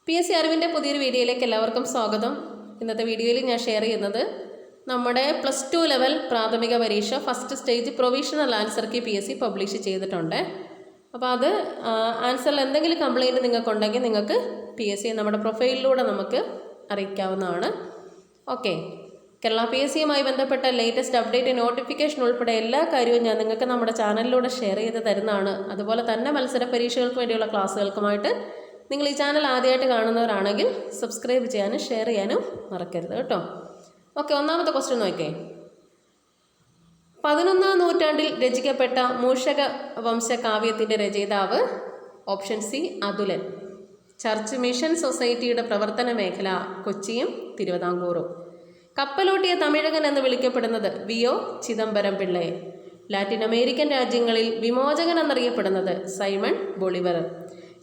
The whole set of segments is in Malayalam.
PSC അറിവിൻ്റെ പുതിയൊരു വീഡിയോയിലേക്ക് എല്ലാവർക്കും സ്വാഗതം. ഇന്നത്തെ വീഡിയോയിൽ ഞാൻ ഷെയർ ചെയ്യുന്നത് നമ്മുടെ +2 ലെവൽ പ്രാഥമിക പരീക്ഷ first stage provisional answer key PSC publish ചെയ്തിട്ടുണ്ട്. അപ്പോൾ അത് ആൻസറിൽ എന്തെങ്കിലും കംപ്ലയിൻറ്റ് നിങ്ങൾക്കുണ്ടെങ്കിൽ നിങ്ങൾക്ക് PSC നമ്മുടെ പ്രൊഫൈലിലൂടെ നമുക്ക് അറിയിക്കാവുന്നതാണ്. ഓക്കെ, കേരള PSCയുമായി ബന്ധപ്പെട്ട ലേറ്റസ്റ്റ് അപ്ഡേറ്റ് നോട്ടിഫിക്കേഷൻ ഉൾപ്പെടെ എല്ലാ കാര്യവും ഞാൻ നിങ്ങൾക്ക് നമ്മുടെ ചാനലിലൂടെ ഷെയർ ചെയ്ത് തരുന്നതാണ്. അതുപോലെ തന്നെ മത്സര പരീക്ഷകൾക്ക് വേണ്ടിയുള്ള ക്ലാസ്സുകൾക്കുമായിട്ട് നിങ്ങൾ ഈ ചാനൽ ആദ്യമായിട്ട് കാണുന്നവരാണെങ്കിൽ സബ്സ്ക്രൈബ് ചെയ്യാനും ഷെയർ ചെയ്യാനും മറക്കരുത് കേട്ടോ. ഓക്കെ, ഒന്നാമത്തെ ക്വസ്റ്റ്യൻ നോക്കിയേ. 11ാം നൂറ്റാണ്ടിൽ രചിക്കപ്പെട്ട മൂഷക വംശകാവ്യത്തിൻ്റെ രചയിതാവ് ഓപ്ഷൻ സി അതുലൻ. ചർച്ച് മിഷൻ സൊസൈറ്റിയുടെ പ്രവർത്തന മേഖല കൊച്ചിയും തിരുവിതാംകൂറും. കപ്പലോട്ടിയ തമിഴകൻ എന്ന് വിളിക്കപ്പെടുന്നത് VO ചിദംബരം പിള്ളയെ. ലാറ്റിൻ അമേരിക്കൻ രാജ്യങ്ങളിൽ വിമോചകൻ എന്നറിയപ്പെടുന്നത് സൈമൺ ബൊളിവർ.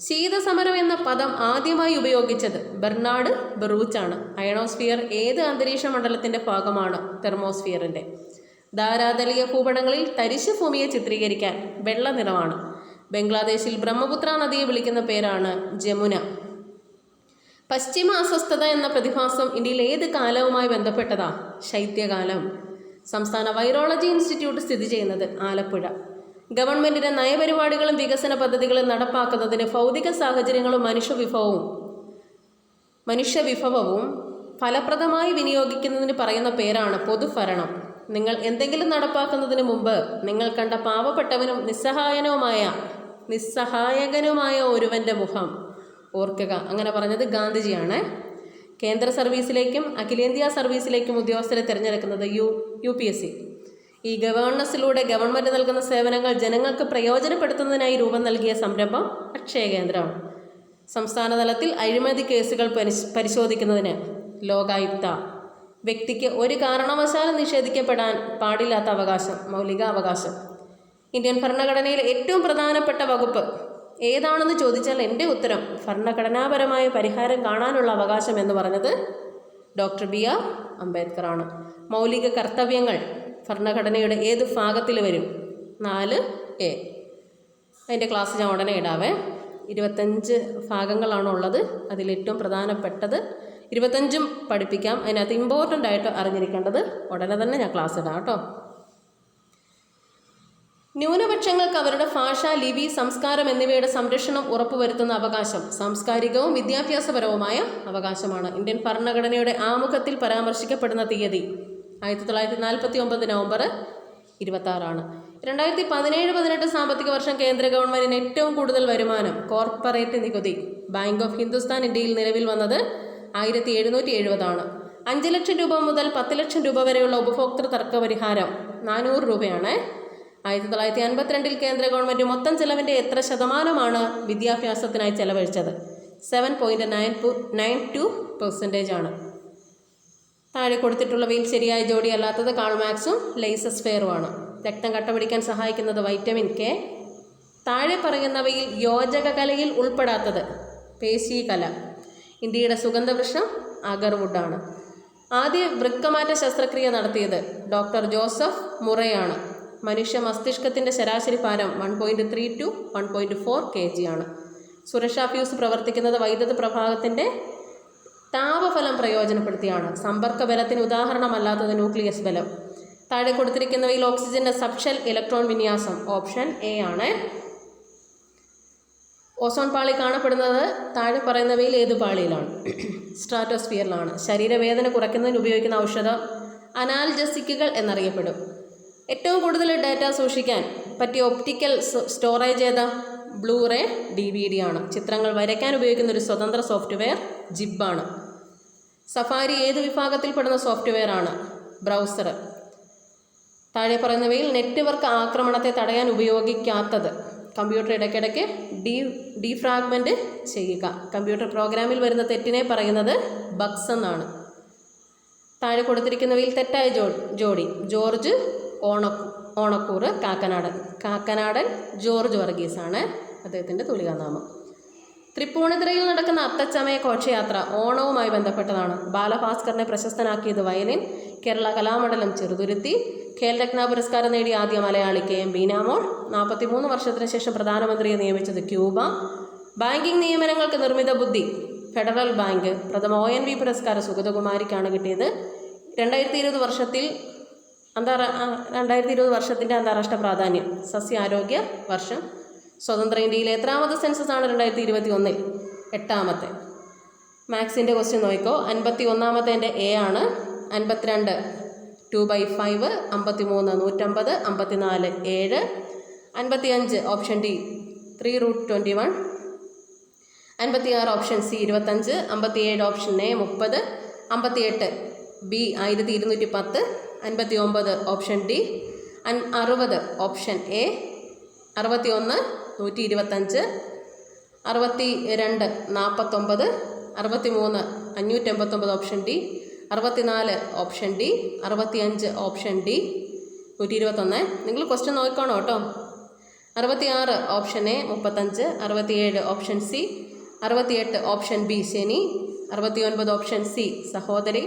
ശീതസമരം എന്ന പദം ആദ്യമായി ഉപയോഗിച്ചത് ബെർണാഡ് ബറൂച്ചാണ്. അയണോസ്ഫിയർ ഏത് അന്തരീക്ഷ മണ്ഡലത്തിൻ്റെ ഭാഗമാണ്? തെർമോസ്ഫിയറിൻ്റെ. ധാരാതലീയ ഭൂപടങ്ങളിൽ തരിശു ഭൂമിയെ ചിത്രീകരിക്കാൻ വെള്ള നിറമാണ്. ബംഗ്ലാദേശിൽ ബ്രഹ്മപുത്ര നദിയെ വിളിക്കുന്ന പേരാണ് ജമുന. പശ്ചിമ അസ്വസ്ഥത എന്ന പ്രതിഭാസം ഇന്ത്യയിൽ ഏത് കാലവുമായി ബന്ധപ്പെട്ടതാ? ശൈത്യകാലം. സംസ്ഥാന വൈറോളജി ഇൻസ്റ്റിറ്റ്യൂട്ട് സ്ഥിതി ചെയ്യുന്നത് ആലപ്പുഴ. ഗവൺമെൻറ്റിൻ്റെ നയപരിപാടികളും വികസന പദ്ധതികളും നടപ്പാക്കുന്നതിന് ഭൗതിക സാഹചര്യങ്ങളും മനുഷ്യവിഭവവും ഫലപ്രദമായി വിനിയോഗിക്കുന്നതിന് പറയുന്ന പേരാണ് പൊതുഭരണം. നിങ്ങൾ എന്തെങ്കിലും നടപ്പാക്കുന്നതിന് മുമ്പ് നിങ്ങൾ കണ്ട പാവപ്പെട്ടവനും നിസ്സഹായകനുമായ ഒരുവൻ്റെ മുഖം ഓർക്കുക. അങ്ങനെ പറഞ്ഞത് ഗാന്ധിജിയാണ്. കേന്ദ്ര സർവീസിലേക്കും അഖിലേന്ത്യാ സർവീസിലേക്കും ഉദ്യോഗസ്ഥരെ തിരഞ്ഞെടുക്കുന്നത് UPSC. ഈ ഗവേണൻസിലൂടെ ഗവൺമെൻറ് നൽകുന്ന സേവനങ്ങൾ ജനങ്ങൾക്ക് പ്രയോജനപ്പെടുത്തുന്നതിനായി രൂപം നൽകിയ സംരംഭം അക്ഷയ കേന്ദ്രമാണ്. സംസ്ഥാന തലത്തിൽ അഴിമതി കേസുകൾ പരിശോധിക്കുന്നതിന് ലോകായുക്ത. വ്യക്തിക്ക് ഒരു കാരണവശാലും നിഷേധിക്കപ്പെടാൻ പാടില്ലാത്ത അവകാശം, മൗലികാവകാശം. ഇന്ത്യൻ ഭരണഘടനയിലെ ഏറ്റവും പ്രധാനപ്പെട്ട വകുപ്പ് ഏതാണെന്ന് ചോദിച്ചാൽ എൻ്റെ ഉത്തരം ഭരണഘടനാപരമായ പരിഹാരം കാണാനുള്ള അവകാശം എന്ന് പറഞ്ഞത് ഡോക്ടർ BR അംബേദ്കർ ആണ്. മൗലിക കർത്തവ്യങ്ങൾ ഭരണഘടനയുടെ ഏത് ഭാഗത്തിൽ വരും? 4A. അതിൻ്റെ ക്ലാസ് ഞാൻ ഉടനെ ഇടാവേ. 25 ഭാഗങ്ങളാണ് ഉള്ളത്. അതിലേറ്റവും പ്രധാനപ്പെട്ടത് 25ഉം പഠിപ്പിക്കാം. അതിനകത്ത് ഇമ്പോർട്ടൻ്റ് ആയിട്ട് അറിഞ്ഞിരിക്കേണ്ടത് ഉടനെ തന്നെ ഞാൻ ക്ലാസ് ഇടാം കേട്ടോ. ന്യൂനപക്ഷങ്ങൾക്ക് അവരുടെ ഭാഷ, ലിപി, സംസ്കാരം എന്നിവയുടെ സംരക്ഷണം ഉറപ്പുവരുത്തുന്ന അവകാശം സാംസ്കാരികവും വിദ്യാഭ്യാസപരവുമായ അവകാശമാണ്. ഇന്ത്യൻ ഭരണഘടനയുടെ ആമുഖത്തിൽ പരാമർശിക്കപ്പെടുന്ന തീയതി 1949 നവംബർ 26. 2017-18 സാമ്പത്തിക വർഷം കേന്ദ്ര ഗവൺമെൻറ്റിന് ഏറ്റവും കൂടുതൽ വരുമാനം കോർപ്പറേറ്റ് നികുതി. ബാങ്ക് ഓഫ് ഹിന്ദുസ്ഥാൻ ഇന്ത്യയിൽ നിലവിൽ വന്നത് 1770 ആണ്. 5 ലക്ഷം രൂപ മുതൽ 10 ലക്ഷം രൂപ വരെയുള്ള ഉപഭോക്തൃ തർക്ക പരിഹാരം 400 രൂപയാണ്. 1952 കേന്ദ്ര ഗവൺമെൻറ് മൊത്തം ചെലവിൻ്റെ എത്ര ശതമാനമാണ് വിദ്യാഭ്യാസത്തിനായി ചെലവഴിച്ചത്? 7.92% ആണ്. താഴെ കൊടുത്തിട്ടുള്ളവയിൽ ശരിയായ ജോഡി അല്ലാത്തത് കാൾമാക്സും ലെയ്സസ് ഫെയറുമാണ്. രക്തം കട്ടപിടിക്കാൻ സഹായിക്കുന്നത് വൈറ്റമിൻ K. താഴെ പറയുന്നവയിൽ യോജക കലയിൽ ഉൾപ്പെടാത്തത് പേശീകല. ഇന്ത്യയുടെ സുഗന്ധവൃക്ഷം അഗർവുഡാണ്. ആദ്യ വൃക്കമാറ്റ ശസ്ത്രക്രിയ നടത്തിയത് ഡോക്ടർ ജോസഫ് മുറയാണ്. മനുഷ്യ മസ്തിഷ്കത്തിൻ്റെ ശരാശരി ഭാരം 1.3 to 1.4 kg ആണ്. സുരക്ഷാ ഫ്യൂസ് പ്രവർത്തിക്കുന്നത് വൈദ്യുത പ്രവാഹത്തിൻ്റെ താപഫലം പ്രയോജനപ്പെടുത്തിയാണ്. സമ്പർക്ക ബലത്തിന് ഉദാഹരണമല്ലാത്തത് ന്യൂക്ലിയസ് ബലം. താഴെ കൊടുത്തിരിക്കുന്നവയിൽ ഓക്സിജൻ്റെ സബ്ഷെൽ ഇലക്ട്രോൺ വിന്യാസം ഓപ്ഷൻ A ആണ്. ഓസോൺ പാളി കാണപ്പെടുന്നത് താഴെ പറയുന്നവയിൽ ഏത് പാളിയിലാണ്? സ്ട്രാറ്റോസ്ഫിയറിലാണ്. ശരീരവേദന കുറയ്ക്കുന്നതിന് ഉപയോഗിക്കുന്ന ഔഷധം അനാൽജസിക്കുകൾ എന്നറിയപ്പെടും. ഏറ്റവും കൂടുതൽ ഡാറ്റ സൂക്ഷിക്കാൻ പറ്റിയ ഒപ്റ്റിക്കൽ സ്റ്റോറേജ് ഏതാ? ബ്ലൂറേ DVD ആണ്. ചിത്രങ്ങൾ വരയ്ക്കാൻ ഉപയോഗിക്കുന്ന ഒരു സ്വതന്ത്ര സോഫ്റ്റ്വെയർ ജിബാണ്. സഫാരി ഏത് വിഭാഗത്തിൽപ്പെടുന്ന സോഫ്റ്റ്വെയർ ആണ്? ബ്രൗസർ. താഴെ പറയുന്നവയിൽ നെറ്റ്വർക്ക് ആക്രമണത്തെ തടയാൻ ഉപയോഗിക്കാത്തത്? കമ്പ്യൂട്ടർ ഇടയ്ക്കിടയ്ക്ക് ഡീഫ്രാഗ്മെൻറ്റ് ചെയ്യുക. കമ്പ്യൂട്ടർ പ്രോഗ്രാമിൽ വരുന്ന തെറ്റിനെ പറയുന്നത് ബഗ്സ് എന്നാണ്. താഴെ കൊടുത്തിരിക്കുന്നവയിൽ തെറ്റായ ജോഡി ജോർജ് ഓണക്കൂർ കാക്കനാടൻ ജോർജ് വർഗീസാണ് അദ്ദേഹത്തിൻ്റെ തൂലികാനാമം. തൃപ്പൂണിത്തുറയിൽ നടക്കുന്ന അത്തച്ചമയ ഘോഷയാത്ര ഓണവുമായി ബന്ധപ്പെട്ടതാണ്. ബാലഭാസ്കറിനെ പ്രശസ്തനാക്കിയത് വയലിൻ. കേരള കലാമണ്ഡലം ചെറുതുരുത്തി. ഖേൽരത്ന പുരസ്കാരം നേടിയ ആദ്യ മലയാളി KM ബീനാമോൾ. 43 വർഷത്തിന് ശേഷം പ്രധാനമന്ത്രിയെ നിയമിച്ചത് ക്യൂബ. ബാങ്കിംഗ് നിയമനങ്ങൾക്ക് നിർമ്മിത ബുദ്ധി ഫെഡറൽ ബാങ്ക്. പ്രഥമ ONV പുരസ്കാരം സുഗതകുമാരിക്കാണ് കിട്ടിയത്. 2020 വർഷത്തിൽ 2020 വർഷത്തിൻ്റെ അന്താരാഷ്ട്ര പ്രാധാന്യം സസ്യാരോഗ്യ വർഷം. സ്വതന്ത്ര ഇന്ത്യയിലെ എത്രാമത്തെ സെൻസസ് ആണ് 2021? 8ാമത്തെ. മാത്സിൻ്റെ ക്വസ്റ്റ്യൻ നോക്കിക്കോ. 51ാമത്തേൻ്റെ A ആണ്. 52 2/5, 53 150, 54 7, 55 option D 3√21, 56 option C 25, 57 option A 30, 58 B 1210, 59 option D, 60 option A, 61 125, 62 49, 63 589 option D, 64 option D, 65 option D, 121. നിങ്ങൾ ക്വസ്റ്റ്യൻ നോക്കിക്കോണോ കേട്ടോ. 66 option A 35, 67 option C, 68 option B ശനി, 69 ഓപ്ഷൻ C സഹോദരി,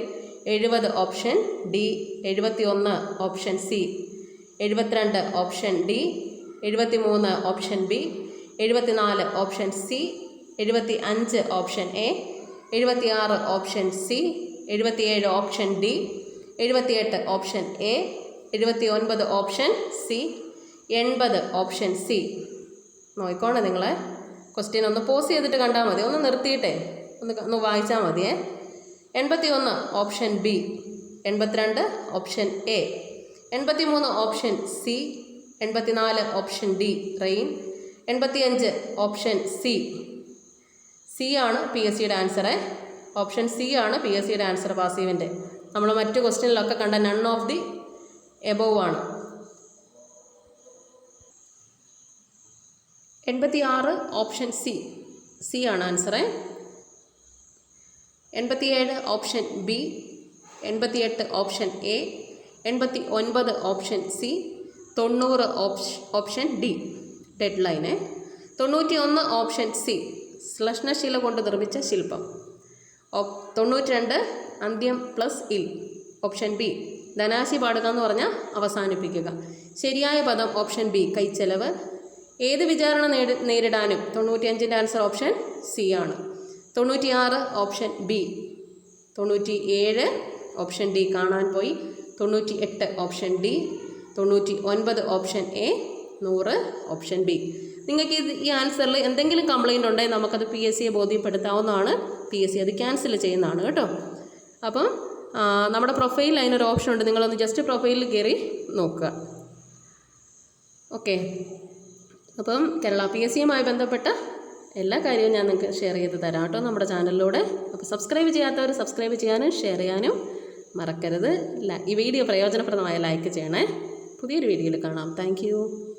70 option D, 71 option C, 72 option D, 73 option B, 74 option C, 75 option A, 76 option C, 77 option D, 78 option A, 79 option C, 80 option C. നോക്കിക്കോണേ നിങ്ങളെ. ക്വസ്റ്റ്യൻ ഒന്ന് പോസ് ചെയ്തിട്ട് കണ്ടാൽ മതി, ഒന്ന് നിർത്തിയിട്ടേ ഒന്ന് വായിച്ചാൽ മതിയേ. 81 option B, 82 option A, 83 option C, 84 option D rain, 85 option C. C ആണ് PSCയുടെ ആൻസറെ. ഓപ്ഷൻ C ആണ് PSCയുടെ ആൻസർ പാസീവിൻ്റെ. നമ്മൾ മറ്റു ക്വസ്റ്റ്യനിലൊക്കെ കണ്ട നൺ ഓഫ് ദി എബോവ് ആണ്. 86 ഓപ്ഷൻ C ആണ് ആൻസറെ. 87 option B, 88 option A, 89 option C, 90 option D dead line. 91 option C ശ്ലഷ്ണശില കൊണ്ട് നിർമ്മിച്ച ശില്പം. 92 അന്ത്യം പ്ലസ് ഇൽ ഓപ്ഷൻ B ധനാശി പാടുക എന്ന് പറഞ്ഞാൽ അവസാനിപ്പിക്കുക. ശരിയായ പദം ഓപ്ഷൻ B കൈച്ചെലവ്. ഏത് വിചാരണ നേരിടാനും 95ൻ്റെ ആൻസർ ഓപ്ഷൻ C ആണ്. 96 ഓപ്ഷൻ B, 97 ഓപ്ഷൻ D കാണാൻ പോയി, 98 option D, 99 option A, 100 option B. നിങ്ങൾക്ക് ഈ ആൻസറിൽ എന്തെങ്കിലും കംപ്ലയിൻ്റ് ഉണ്ടെങ്കിൽ നമുക്കത് PSCയെ ബോധ്യപ്പെടുത്താവുന്നതാണ്. PSC അത് ക്യാൻസൽ ചെയ്യുന്നതാണ് കേട്ടോ. അപ്പം നമ്മുടെ പ്രൊഫൈലിൽ അതിനൊരു ഓപ്ഷൻ ഉണ്ട്, നിങ്ങളൊന്ന് ജസ്റ്റ് പ്രൊഫൈലിൽ കയറി നോക്കുക. ഓക്കെ. അപ്പം കേരള PSCയുമായി ബന്ധപ്പെട്ട എല്ലാ കാര്യവും ഞാൻ നിങ്ങൾക്ക് ഷെയർ ചെയ്ത് തരാം കേട്ടോ നമ്മുടെ ചാനലിലൂടെ. അപ്പോൾ സബ്സ്ക്രൈബ് ചെയ്യാത്തവർ സബ്സ്ക്രൈബ് ചെയ്യാനും ഷെയർ ചെയ്യാനും മറക്കരുത്. ഈ വീഡിയോ പ്രയോജനപ്രദമായ ലൈക്ക് ചെയ്യണേ. പുതിയൊരു വീഡിയോയിൽ കാണാം. താങ്ക്